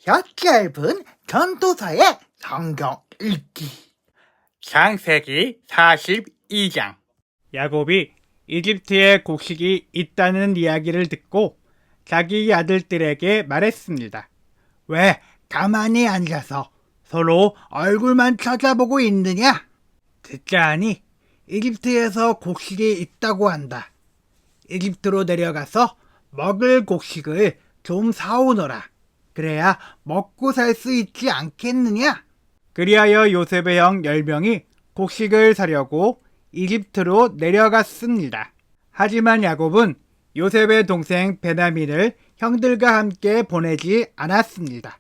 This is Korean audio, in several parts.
혀 짧은 전도서의 성경 읽기. 창세기 42장. 야곱이 이집트에 곡식이 있다는 이야기를 듣고 자기 아들들에게 말했습니다. 왜 가만히 앉아서 서로 얼굴만 쳐다보고 있느냐? 듣자 하니 이집트에서 곡식이 있다고 한다. 이집트로 내려가서 먹을 곡식을 좀 사오너라. 그래야 먹고 살 수 있지 않겠느냐? 그리하여 요셉의 형 10명이 곡식을 사려고 이집트로 내려갔습니다. 하지만 야곱은 요셉의 동생 베냐민을 형들과 함께 보내지 않았습니다.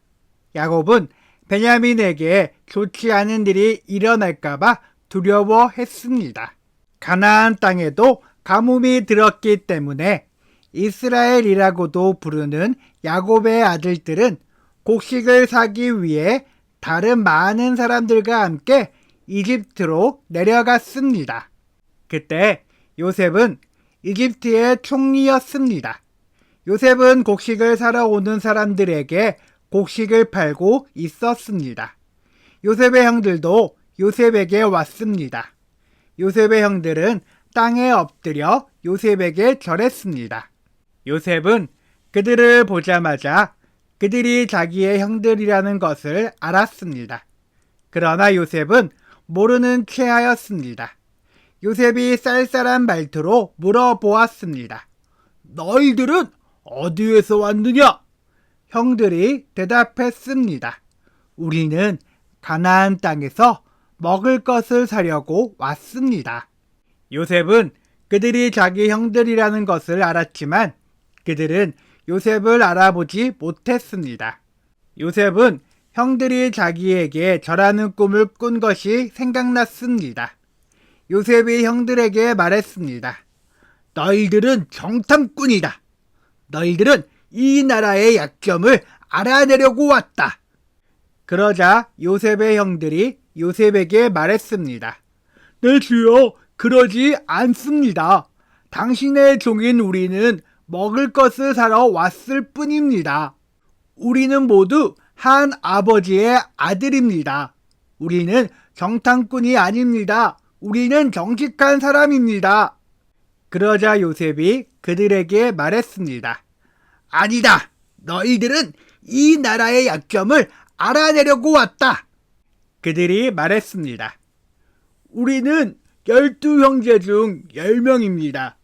야곱은 베냐민에게 좋지 않은 일이 일어날까봐 두려워했습니다. 가나안 땅에도 가뭄이 들었기 때문에 이스라엘이라고도 부르는 야곱의 아들들은 곡식을 사기 위해 다른 많은 사람들과 함께 이집트로 내려갔습니다. 그때 요셉은 이집트의 총리였습니다. 요셉은 곡식을 사러 오는 사람들에게 곡식을 팔고 있었습니다. 요셉의 형들도 요셉에게 왔습니다. 요셉의 형들은 땅에 엎드려 요셉에게 절했습니다. 요셉은 그들을 보자마자 그들이 자기의 형들이라는 것을 알았습니다. 그러나 요셉은 모르는 채 하였습니다. 요셉이 쌀쌀한 말투로 물어보았습니다. 너희들은 어디에서 왔느냐? 형들이 대답했습니다. 우리는 가나안 땅에서 먹을 것을 사려고 왔습니다. 요셉은 그들이 자기 형들이라는 것을 알았지만 그들은 요셉을 알아보지 못했습니다. 요셉은 형들이 자기에게 절하는 꿈을 꾼 것이 생각났습니다. 요셉이 형들에게 말했습니다. 너희들은 정탐꾼이다. 너희들은 이 나라의 약점을 알아내려고 왔다. 그러자 요셉의 형들이 요셉에게 말했습니다. 네, 주여, 그러지 않습니다. 당신의 종인 우리는 먹을 것을 사러 왔을 뿐입니다. 우리는 모두 한 아버지의 아들입니다. 우리는 정탐꾼이 아닙니다. 우리는 정직한 사람입니다. 그러자 요셉이 그들에게 말했습니다. 아니다. 너희들은 이 나라의 약점을 알아내려고 왔다. 그들이 말했습니다. 우리는 12형제 중 10명입니다.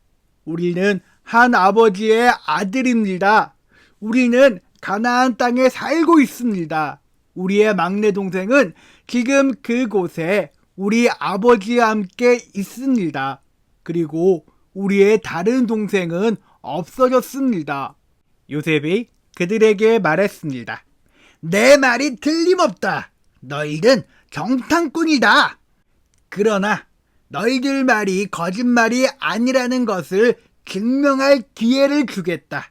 우리는 한 아버지의 아들입니다. 우리는 가나안 땅에 살고 있습니다. 우리의 막내 동생은 지금 그곳에 우리 아버지와 함께 있습니다. 그리고 우리의 다른 동생은 없어졌습니다. 요셉이 그들에게 말했습니다. 내 말이 틀림없다. 너희는 정탐꾼이다. 그러나 너희들 말이 거짓말이 아니라는 것을 증명할 기회를 주겠다.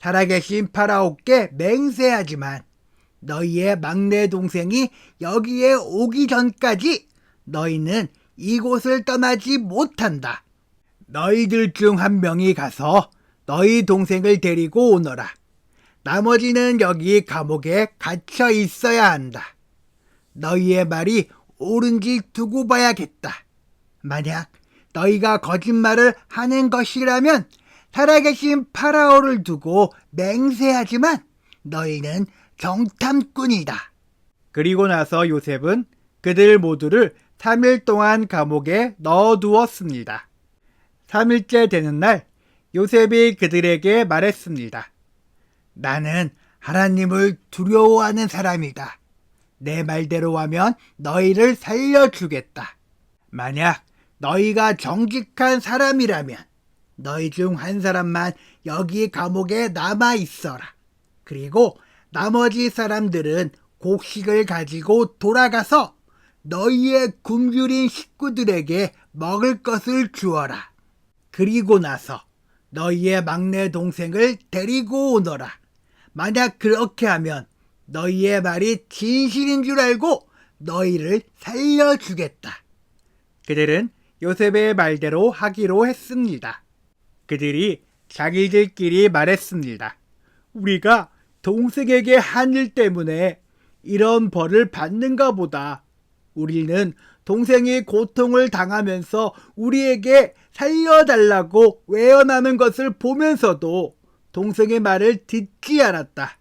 살아계신 파라오께 맹세하지만 너희의 막내 동생이 여기에 오기 전까지 너희는 이곳을 떠나지 못한다. 너희들 중 한 명이 가서 너희 동생을 데리고 오너라. 나머지는 여기 감옥에 갇혀 있어야 한다. 너희의 말이 옳은지 두고 봐야겠다. 만약 너희가 거짓말을 하는 것이라면 살아계신 파라오를 두고 맹세하지만 너희는 정탐꾼이다. 그리고 나서 요셉은 그들 모두를 3일 동안 감옥에 넣어두었습니다. 3일째 되는 날 요셉이 그들에게 말했습니다. 나는 하나님을 두려워하는 사람이다. 내 말대로 하면 너희를 살려주겠다. 만약 너희가 정직한 사람이라면 너희 중 한 사람만 여기 감옥에 남아 있어라. 그리고 나머지 사람들은 곡식을 가지고 돌아가서 너희의 굶주린 식구들에게 먹을 것을 주어라. 그리고 나서 너희의 막내 동생을 데리고 오너라. 만약 그렇게 하면 너희의 말이 진실인 줄 알고 너희를 살려주겠다. 그들은 요셉의 말대로 하기로 했습니다. 그들이 자기들끼리 말했습니다. 우리가 동생에게 한 일 때문에 이런 벌을 받는가 보다. 우리는 동생이 고통을 당하면서 우리에게 살려달라고 외연하는 것을 보면서도 동생의 말을 듣지 않았다.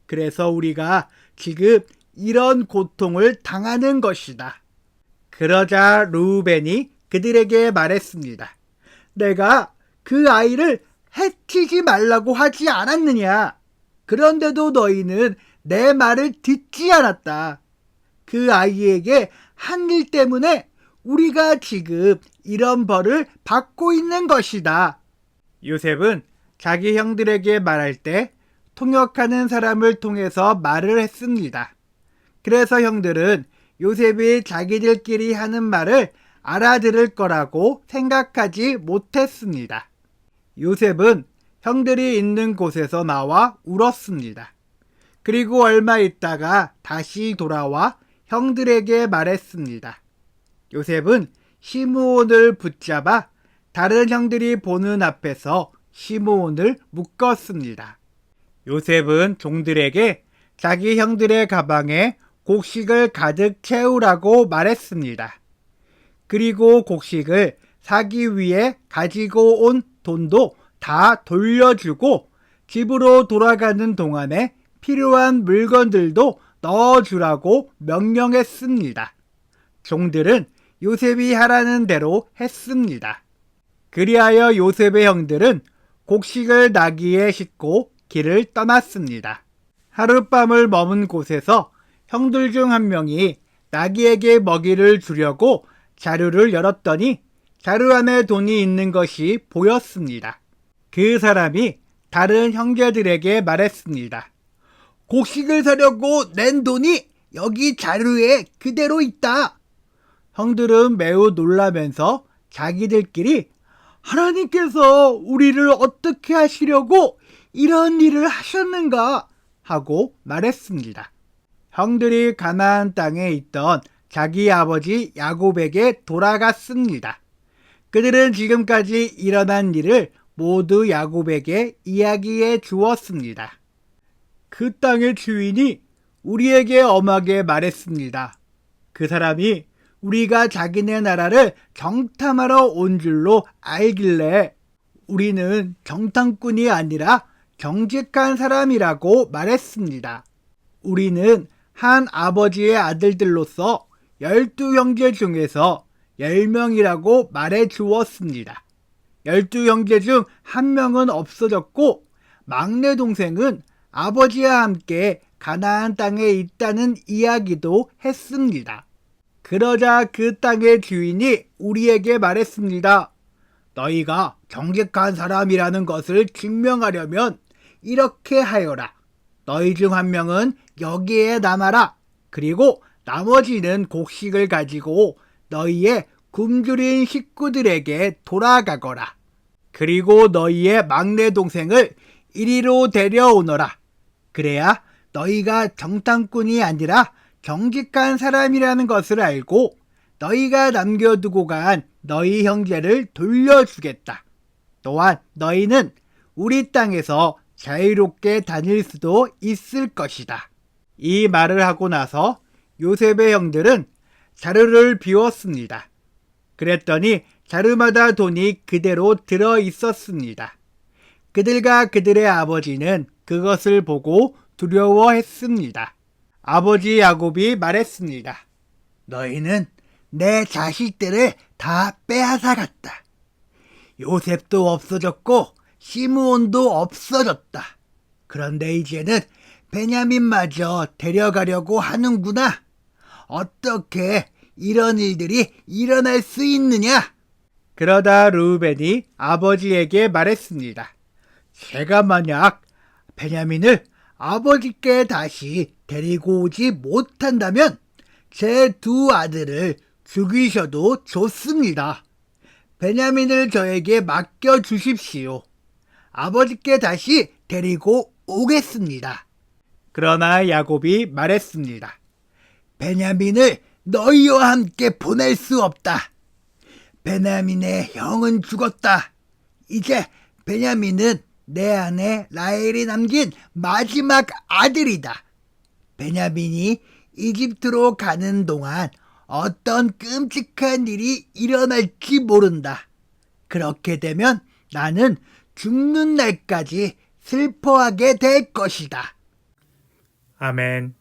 그래서 우리가 지금 이런 고통을 당하는 것이다. 그러자 르우벤이 그들에게 말했습니다. 내가 그 아이를 해치지 말라고 하지 않았느냐? 그런데도 너희는 내 말을 듣지 않았다. 그 아이에게 한 일 때문에 우리가 지금 이런 벌을 받고 있는 것이다. 요셉은 자기 형들에게 말할 때 통역하는 사람을 통해서 말을 했습니다. 그래서 형들은 요셉이 자기들끼리 하는 말을 알아들을 거라고 생각하지 못했습니다. 요셉은 형들이 있는 곳에서 나와 울었습니다. 그리고 얼마 있다가 다시 돌아와 형들에게 말했습니다. 요셉은 시므온을 붙잡아 다른 형들이 보는 앞에서 시므온을 묶었습니다. 요셉은 종들에게 자기 형들의 가방에 곡식을 가득 채우라고 말했습니다. 그리고 곡식을 사기 위해 가지고 온 돈도 다 돌려주고 집으로 돌아가는 동안에 필요한 물건들도 넣어주라고 명령했습니다. 종들은 요셉이 하라는 대로 했습니다. 그리하여 요셉의 형들은 곡식을 나귀에 싣고 길을 떠났습니다. 하룻밤을 머문 곳에서 형들 중 한 명이 나귀에게 먹이를 주려고 자루를 열었더니 자루 안에 돈이 있는 것이 보였습니다. 그 사람이 다른 형제들에게 말했습니다. 곡식을 사려고 낸 돈이 여기 자루에 그대로 있다. 형들은 매우 놀라면서 자기들끼리 하나님께서 우리를 어떻게 하시려고 이런 일을 하셨는가 하고 말했습니다. 형들이 가나안 땅에 있던 자기 아버지 야곱에게 돌아갔습니다. 그들은 지금까지 일어난 일을 모두 야곱에게 이야기해 주었습니다. 그 땅의 주인이 우리에게 엄하게 말했습니다. 그 사람이 우리가 자기네 나라를 정탐하러 온 줄로 알길래 우리는 정탐꾼이 아니라 정직한 사람이라고 말했습니다. 우리는 한 아버지의 아들들로서 12형제 중에서 10명이라고 말해 주었습니다. 12형제 중 한 명은 없어졌고 막내 동생은 아버지와 함께 가나안 땅에 있다는 이야기도 했습니다. 그러자 그 땅의 주인이 우리에게 말했습니다. 너희가 정직한 사람이라는 것을 증명하려면 이렇게 하여라. 너희 중 한 명은 여기에 남아라. 그리고 나머지는 곡식을 가지고 너희의 굶주린 식구들에게 돌아가거라. 그리고 너희의 막내 동생을 이리로 데려오너라. 그래야 너희가 정탐꾼이 아니라 정직한 사람이라는 것을 알고 너희가 남겨두고 간 너희 형제를 돌려주겠다. 또한 너희는 우리 땅에서 자유롭게 다닐 수도 있을 것이다. 이 말을 하고 나서 요셉의 형들은 자루를 비웠습니다. 그랬더니 자루마다 돈이 그대로 들어 있었습니다. 그들과 그들의 아버지는 그것을 보고 두려워했습니다. 아버지 야곱이 말했습니다. 너희는 내 자식들을 다 빼앗아갔다. 요셉도 없어졌고 시므온도 없어졌다. 그런데 이제는 베냐민마저 데려가려고 하는구나. 어떻게 이런 일들이 일어날 수 있느냐? 그러다 르우벤이 아버지에게 말했습니다. 제가 만약 베냐민을 아버지께 다시 데리고 오지 못한다면 제 두 아들을 죽이셔도 좋습니다. 베냐민을 저에게 맡겨주십시오. 아버지께 다시 데리고 오겠습니다. 그러나 야곱이 말했습니다. 베냐민을 너희와 함께 보낼 수 없다. 베냐민의 형은 죽었다. 이제 베냐민은 내 아내 라헬이 남긴 마지막 아들이다. 베냐민이 이집트로 가는 동안 어떤 끔찍한 일이 일어날지 모른다. 그렇게 되면 나는 죽는 날까지 슬퍼하게 될 것이다. 아멘.